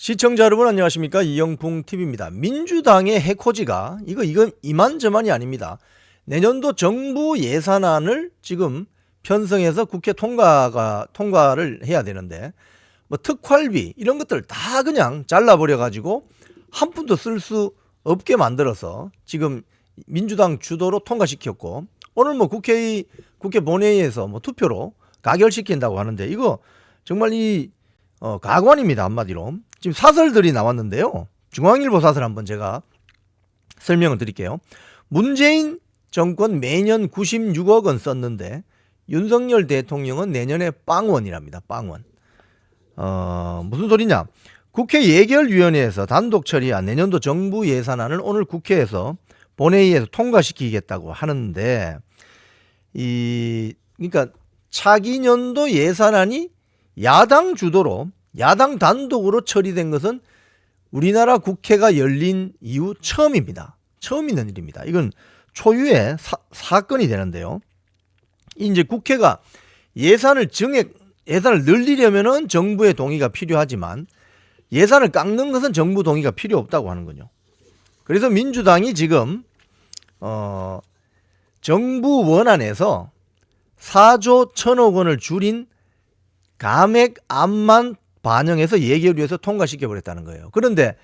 시청자 여러분 안녕하십니까? 이영풍 TV입니다. 민주당의 해코지가 이건 이만저만이 아닙니다. 내년도 정부 예산안을 지금 편성해서 국회 통과를 해야 되는데 뭐 특활비 이런 것들 다 그냥 잘라버려 가지고 한 푼도 쓸 수 없게 만들어서 지금 민주당 주도로 통과시켰고, 오늘 뭐 국회 본회의에서 뭐 투표로 가결시킨다고 하는데 이거 정말 가관입니다. 한마디로. 지금 사설들이 나왔는데요. 중앙일보 사설 한번 제가 설명을 드릴게요. 문재인 정권 매년 96억 원 썼는데 윤석열 대통령은 내년에 빵원이랍니다. 빵원. 무슨 소리냐? 국회 예결위원회에서 단독 처리한 내년도 정부 예산안을 오늘 국회에서 본회의에서 통과시키겠다고 하는데, 그러니까 차기 년도 예산안이 야당 주도로 야당 단독으로 처리된 것은 우리나라 국회가 열린 이후 처음입니다. 처음 있는 일입니다. 이건 초유의 사건이 되는데요. 이제 국회가 예산을 늘리려면은 정부의 동의가 필요하지만 예산을 깎는 것은 정부 동의가 필요 없다고 하는군요. 그래서 민주당이 지금 정부 원안에서 4조 1천억 원을 줄인 감액안만 반영해서 예결위에서 통과시켜버렸다는 거예요. 그런데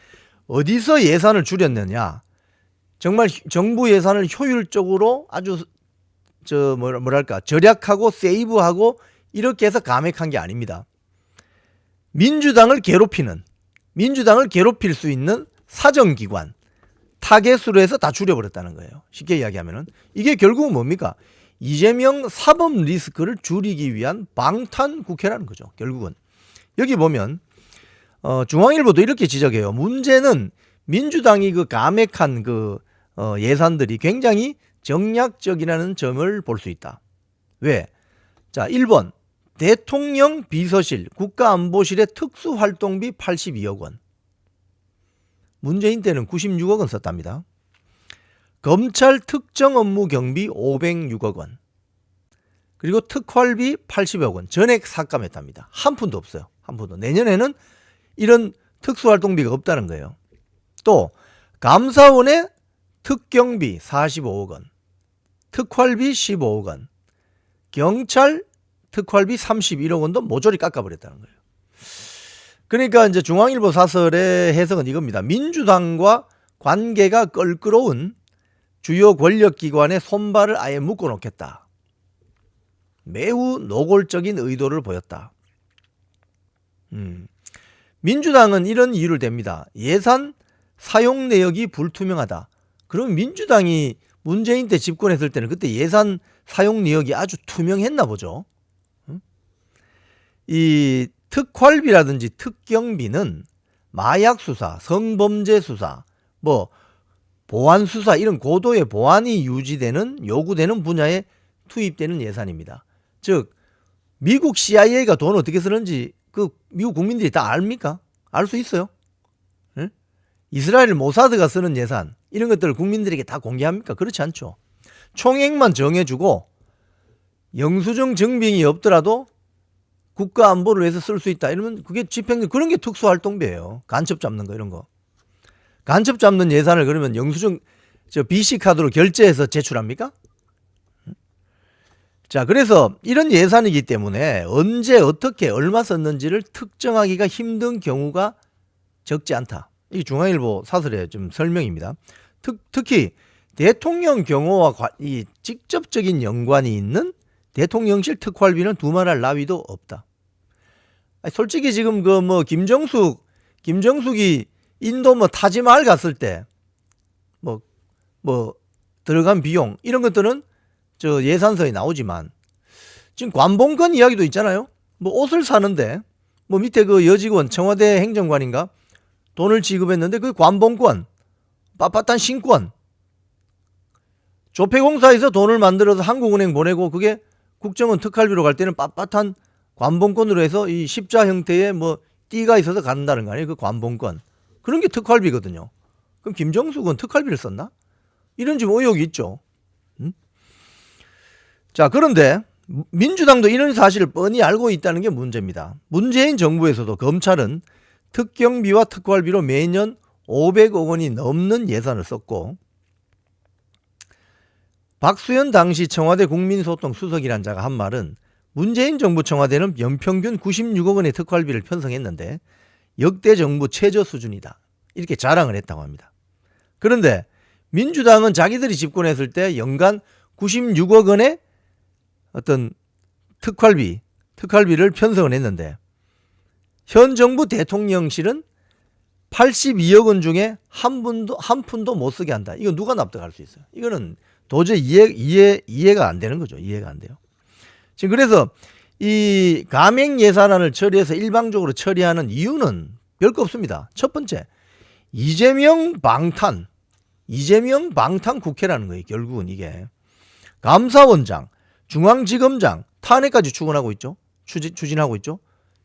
어디서 예산을 줄였느냐? 정말 정부 예산을 효율적으로 아주 절약하고 세이브하고 이렇게 해서 감액한 게 아닙니다. 민주당을 괴롭힐 수 있는 사정기관, 타겟으로 해서 다 줄여버렸다는 거예요. 쉽게 이야기하면은 이게 결국은 뭡니까? 이재명 사법 리스크를 줄이기 위한 방탄 국회라는 거죠. 결국은 여기 보면 중앙일보도 이렇게 지적해요. 문제는 민주당이 감액한 예산들이 굉장히 정략적이라는 점을 볼 수 있다. 왜? 자, 1번 대통령 비서실 국가안보실의 특수활동비 82억 원. 문재인 때는 96억 원 썼답니다. 검찰 특정 업무 경비 506억 원. 그리고 특활비 80억 원. 전액 삭감했답니다. 한 푼도 없어요. 한 푼도. 내년에는 이런 특수활동비가 없다는 거예요. 또 감사원의 특경비 45억 원. 특활비 15억 원. 경찰 특활비 31억 원도 모조리 깎아버렸다는 거예요. 그러니까 이제 중앙일보 사설의 해석은 이겁니다. 민주당과 관계가 껄끄러운 주요 권력기관의 손발을 아예 묶어놓겠다. 매우 노골적인 의도를 보였다. 민주당은 이런 이유를 댑니다. 예산 사용 내역이 불투명하다. 그럼 민주당이 문재인 때 집권했을 때는 그때 예산 사용 내역이 아주 투명했나 보죠. 이 특활비라든지 특경비는 마약 수사, 성범죄 수사, 보안 수사 이런 고도의 보안이 유지되는 요구되는 분야에 투입되는 예산입니다. 즉 미국 CIA가 돈 어떻게 쓰는지 미국 국민들이 다 압니까? 알 수 있어요? 응? 이스라엘 모사드가 쓰는 예산 이런 것들을 국민들에게 다 공개합니까? 그렇지 않죠. 총액만 정해주고 영수증 증빙이 없더라도 국가 안보를 위해서 쓸 수 있다 이러면 그게 그런 게 특수활동비예요. 간첩 잡는 거 이런 거. 간첩 잡는 예산을 그러면 영수증 BC 카드로 결제해서 제출합니까? 자, 그래서 이런 예산이기 때문에 언제 어떻게 얼마 썼는지를 특정하기가 힘든 경우가 적지 않다. 이게 중앙일보 사설의 좀 설명입니다. 특히 대통령 경호와 이 직접적인 연관이 있는 대통령실 특활비는 두말할 나위도 없다. 솔직히 지금 김정숙이 인도 타지마을 갔을 때 들어간 비용 이런 것들은 예산서에 나오지만 지금 관봉권 이야기도 있잖아요. 옷을 사는데 밑에 여직원 청와대 행정관인가 돈을 지급했는데 그 관봉권, 빳빳한 신권, 조폐공사에서 돈을 만들어서 한국은행 보내고 그게 국정원 특활비로 갈 때는 빳빳한 관봉권으로 해서 이 십자 형태의 띠가 있어서 간다는 거 아니에요? 그 관봉권. 그런 게 특활비거든요. 그럼 김정숙은 특활비를 썼나? 이런 좀 의혹이 있죠. 자, 그런데 민주당도 이런 사실을 뻔히 알고 있다는 게 문제입니다. 문재인 정부에서도 검찰은 특경비와 특활비로 매년 500억 원이 넘는 예산을 썼고, 박수현 당시 청와대 국민소통 수석이란 자가 한 말은 문재인 정부 청와대는 연평균 96억 원의 특활비를 편성했는데 역대 정부 최저 수준이다. 이렇게 자랑을 했다고 합니다. 그런데 민주당은 자기들이 집권했을 때 연간 96억 원의 어떤 특활비를 편성을 했는데 현 정부 대통령실은 82억 원 중에 한 푼도 못 쓰게 한다. 이거 누가 납득할 수 있어요? 이거는 도저히 이해가 안 되는 거죠. 이해가 안 돼요. 지금 그래서 이 가맹 예산안을 처리해서 일방적으로 처리하는 이유는 별거 없습니다. 첫 번째, 이재명 방탄 국회라는 거예요. 결국은 이게 감사원장, 중앙지검장 탄핵까지 추진하고 있죠.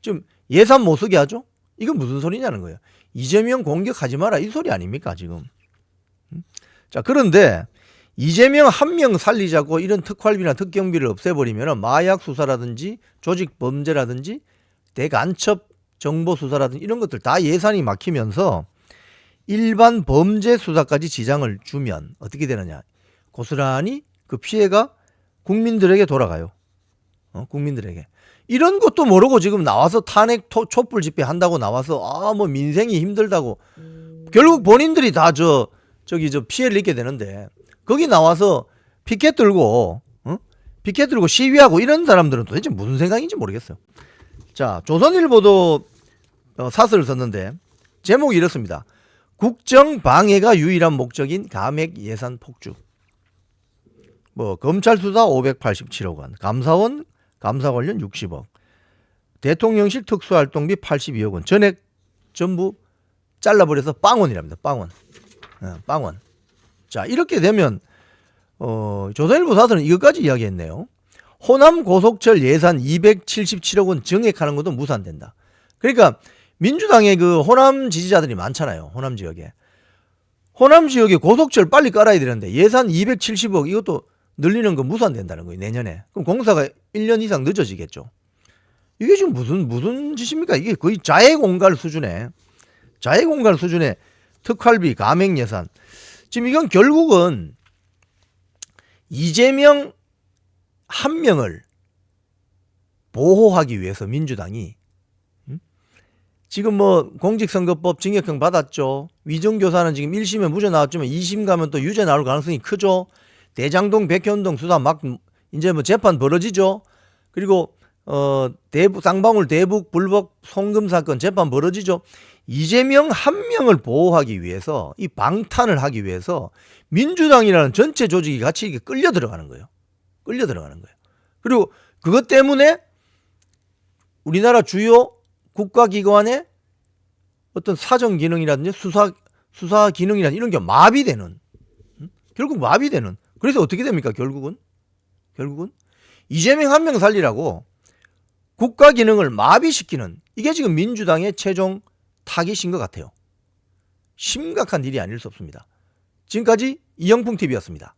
지금 예산 못 쓰게 하죠. 이건 무슨 소리냐는 거예요. 이재명 공격하지 마라 이 소리 아닙니까 지금. 자, 그런데 이재명 한 명 살리자고 이런 특활비나 특경비를 없애버리면 마약 수사라든지 조직 범죄라든지 대간첩 정보 수사라든지 이런 것들 다 예산이 막히면서 일반 범죄 수사까지 지장을 주면 어떻게 되느냐. 고스란히 그 피해가 국민들에게 돌아가요. 국민들에게. 이런 것도 모르고 지금 나와서 탄핵 촛불 집회 한다고 나와서 뭐 민생이 힘들다고 결국 본인들이 다 저기 피해를 입게 되는데 거기 나와서 피켓 들고 시위하고 이런 사람들은 도대체 무슨 생각인지 모르겠어요. 자, 조선일보도 사설을 썼는데 제목이 이렇습니다. 국정 방해가 유일한 목적인 감액 예산 폭주. 검찰 수사 587억 원, 감사원 감사 관련 60억, 대통령실 특수활동비 82억 원, 전액 전부 잘라버려서 빵원이랍니다. 빵원. 자, 이렇게 되면 조선일보 사설은 이것까지 이야기했네요. 호남 고속철 예산 277억 원 증액하는 것도 무산된다. 그러니까 민주당의 그 호남 지지자들이 많잖아요. 호남 지역에 고속철 빨리 깔아야 되는데 예산 270억 이것도 늘리는 거 무산된다는 거예요. 내년에. 그럼 공사가 1년 이상 늦어지겠죠. 이게 지금 무슨 짓입니까? 이게 거의 자해공갈 수준의 특활비 감액 예산. 지금 이건 결국은 이재명 한 명을 보호하기 위해서 민주당이 지금 공직선거법 징역형 받았죠. 위정교사는 지금 1심에 무죄 나왔지만 2심 가면 또 유죄 나올 가능성이 크죠. 대장동 백현동 수사 막 이제 재판 벌어지죠. 그리고 쌍방울 대북 불법 송금 사건 재판 벌어지죠. 이재명 한 명을 보호하기 위해서 이 방탄을 하기 위해서 민주당이라는 전체 조직이 같이 이게 끌려 들어가는 거예요. 그리고 그것 때문에 우리나라 주요 국가기관의 어떤 사정 기능이라든지 수사 기능이라든지 이런 게 마비되는, 결국 마비되는. 그래서 어떻게 됩니까? 결국은 이재명 한 명 살리라고 국가 기능을 마비시키는, 이게 지금 민주당의 최종 타깃인 것 같아요. 심각한 일이 아닐 수 없습니다. 지금까지 이영풍 TV였습니다.